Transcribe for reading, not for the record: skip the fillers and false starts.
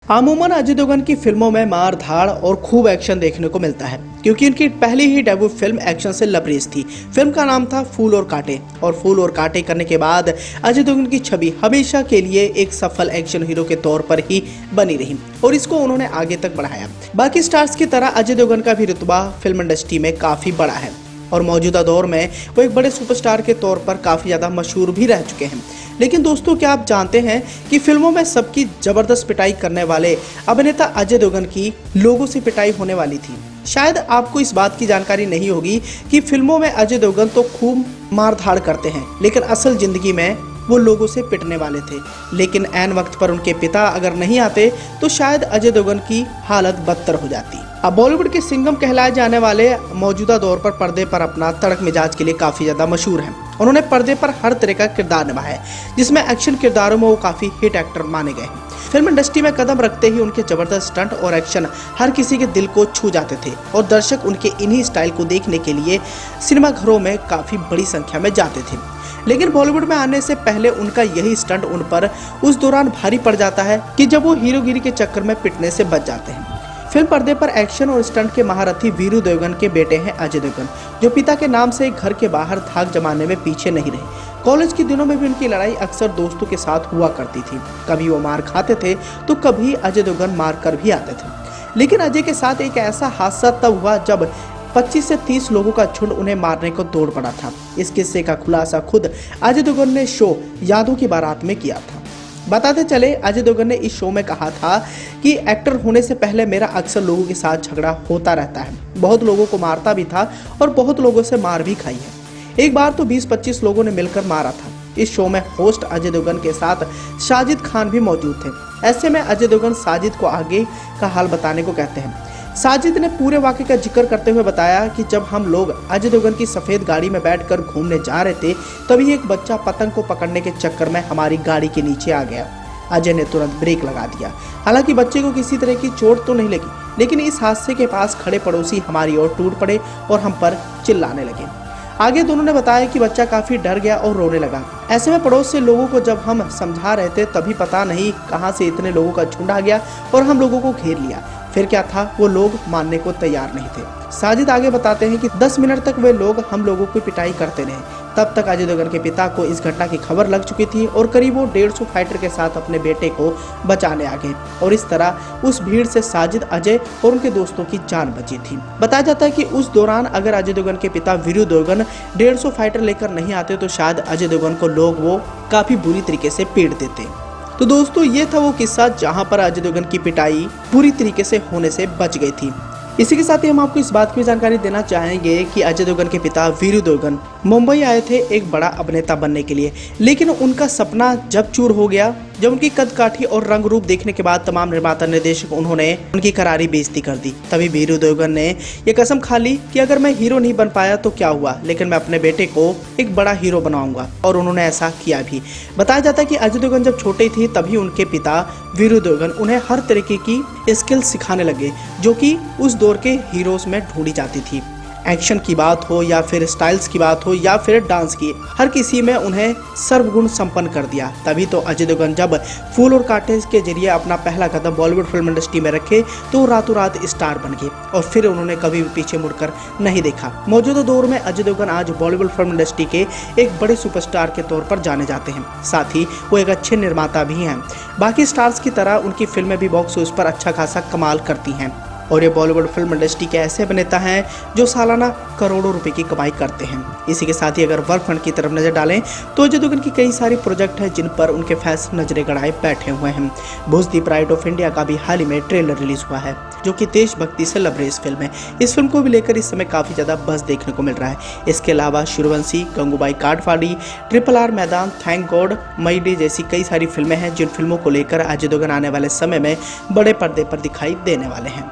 अमूमन अजय देवगन की फिल्मों में मार धाड़ और खूब एक्शन देखने को मिलता है क्योंकि उनकी पहली ही डेब्यू फिल्म एक्शन से लबरेज थी। फिल्म का नाम था फूल और कांटे और फूल और कांटे करने के बाद अजय देवगन की छवि हमेशा के लिए एक सफल एक्शन हीरो के तौर पर ही बनी रही और इसको उन्होंने आगे तक बढ़ाया। बाकी स्टार्स की तरह अजय देवगन का भी रुतबा फिल्म इंडस्ट्री में काफी बड़ा है और मौजूदा दौर में वो एक बड़े सुपरस्टार के तौर पर काफ़ी ज़्यादा मशहूर भी रह चुके हैं। लेकिन दोस्तों, क्या आप जानते हैं कि फिल्मों में सबकी ज़बरदस्त पिटाई करने वाले अभिनेता अजय देवगन की लोगों से पिटाई होने वाली थी। शायद आपको इस बात की जानकारी नहीं होगी कि फिल्मों में अजय देवगन तो खूब मार धाड़ करते हैं, लेकिन असल ज़िंदगी में वो लोगों से पिटने वाले थे। लेकिन ऐन वक्त पर उनके पिता अगर नहीं आते तो शायद अजय देवगन की हालत बदतर हो जाती। अब बॉलीवुड के सिंघम कहलाए जाने वाले मौजूदा दौर पर पर्दे पर अपना तड़क मिजाज के लिए काफ़ी ज़्यादा मशहूर हैं। उन्होंने पर्दे पर हर तरह का किरदार निभाया है, जिसमें एक्शन किरदारों में वो काफ़ी हिट एक्टर माने गए हैं। फिल्म इंडस्ट्री में कदम रखते ही उनके जबरदस्त स्टंट और एक्शन हर किसी के दिल को छू जाते थे और दर्शक उनके इन्हीं स्टाइल को देखने के लिए सिनेमाघरों में काफ़ी बड़ी संख्या में जाते थे। लेकिन बॉलीवुड में आने से पहले उनका यही स्टंट उन पर उस दौरान भारी पड़ जाता है कि जब वो हीरोगिरी के चक्कर में पिटने से बच जाते हैं। फिल्म पर्दे पर एक्शन और स्टंट के महारथी वीरू देवगन के बेटे हैं अजय देवगन, जो पिता के नाम से घर के बाहर धाक जमाने में पीछे नहीं रहे। कॉलेज के दिनों में भी उनकी लड़ाई अक्सर दोस्तों के साथ हुआ करती थी। कभी वो मार खाते थे तो कभी अजय देवगन मार कर भी आते थे। लेकिन अजय के साथ एक ऐसा हादसा तब हुआ जब 25 से 30 लोगों का झुंड उन्हें मारने को दौड़ पड़ा था। इस किस्से का खुलासा खुद अजय देवगन ने शो यादों की बारात में किया था। बताते चले, अजय देवगन ने इस शो में कहा था कि एक्टर होने से पहले मेरा अक्सर लोगों के साथ झगड़ा होता रहता है। बहुत लोगों को मारता भी था और बहुत लोगों से मार भी खाई है। एक बार तो 20-25 लोगों ने मिलकर मारा था। इस शो में होस्ट अजय देवगन के साथ साजिद खान भी मौजूद थे। ऐसे में अजय देवगन साजिद को आगे का हाल बताने को कहते हैं। साजिद ने पूरे वाक़े का जिक्र करते हुए बताया कि जब हम लोग अजय देवगन की सफ़ेद गाड़ी में बैठकर घूमने जा रहे थे, तभी एक बच्चा पतंग को पकड़ने के चक्कर में हमारी गाड़ी के नीचे आ गया। अजय ने तुरंत ब्रेक लगा दिया। हालांकि बच्चे को किसी तरह की चोट तो नहीं लगी, लेकिन इस हादसे के पास खड़े पड़ोसी हमारी ओर टूट पड़े और हम पर चिल्लाने लगे। आगे दोनों ने बताया कि बच्चा काफ़ी डर गया और रोने लगा। ऐसे में पड़ोस से लोगों को जब हम समझा रहे थे, तभी पता नहीं कहां से इतने लोगों का झुंड आ गया और हम लोगों को घेर लिया। फिर क्या था, वो लोग मानने को तैयार नहीं थे। साजिद आगे बताते हैं कि 10 मिनट तक वे लोग हम लोगों की पिटाई करते रहे। तब तक अजय देवगन के पिता को इस घटना की खबर लग चुकी थी और करीब वो 150 फाइटर के साथ अपने बेटे को बचाने आ गए और इस तरह उस भीड़ से साजिद, अजय और उनके दोस्तों की जान बची थी। बताया जाता है कि उस दौरान अगर अजय देवगन के पिता वीरू देवगन 150 फाइटर लेकर नहीं आते तो शायद अजय देवगन को लोग वो काफी बुरी तरीके से पीट देते। तो दोस्तों, ये था वो किस्सा जहां पर अजय देवगन की पिटाई पूरी तरीके से होने से बच गई थी। इसी के साथ ही हम आपको इस बात की जानकारी देना चाहेंगे कि अजय देवगन के पिता वीरू देवगन मुंबई आए थे एक बड़ा अभिनेता बनने के लिए, लेकिन उनका सपना जब चूर हो गया जब उनकी कदकाठी और रंग रूप देखने के बाद तमाम निर्माता निर्देशक उन्होंने उनकी करारी बेइज्जती कर दी। तभी वीरू देवगन ने ये कसम खा ली कि अगर मैं हीरो नहीं बन पाया तो क्या हुआ, लेकिन मैं अपने बेटे को एक बड़ा हीरो बनाऊंगा, और उन्होंने ऐसा किया भी। बताया जाता है कि अजय देवगन जब छोटे थे तभी उनके पिता वीरू देवगन उन्हें हर तरीके की स्किल्स सिखाने लगे जो कि उस दौर के हीरोज में ढूंढी जाती थी। एक्शन की बात हो या फिर स्टाइल्स की बात हो या फिर डांस की, हर किसी में उन्हें सर्वगुण संपन्न कर दिया। तभी तो अजय देवगन जब फूल और कांटे के जरिए अपना पहला कदम बॉलीवुड फिल्म इंडस्ट्री में रखे तो रातों रात स्टार बन गए और फिर उन्होंने कभी भी पीछे मुड़कर नहीं देखा। मौजूदा दौर में अजय देवगन आज बॉलीवुड फिल्म इंडस्ट्री के एक बड़े सुपरस्टार के तौर पर जाने जाते हैं। साथ ही वो एक अच्छे निर्माता भी हैं। बाकी स्टार्स की तरह उनकी फिल्में भी बॉक्स ऑफिस पर अच्छा खासा कमाल करती हैं और ये बॉलीवुड फिल्म इंडस्ट्री के ऐसे अभिनेता हैं जो सालाना करोड़ों रुपए की कमाई करते हैं। इसी के साथ ही अगर वर्क फ्रंट की तरफ नजर डालें तो अजय देवगन की कई सारी प्रोजेक्ट हैं जिन पर उनके फैंस नजरें गड़ाए बैठे हुए हैं। भोजदी प्राइड ऑफ इंडिया का भी हाल ही में ट्रेलर रिलीज हुआ है जो कि देशभक्ति से लबरेज फिल्म है। इस फिल्म को भी लेकर इस समय काफी ज्यादा बज़ देखने को मिल रहा है। इसके अलावा सूर्यवंशी, गंगूबाई काठफाड़ी, RRR मैदान, थैंक गॉड, मई डे जैसी कई सारी फिल्में हैं जिन फिल्मों को लेकर अजय देवगन आने वाले समय में बड़े पर्दे पर दिखाई देने वाले हैं।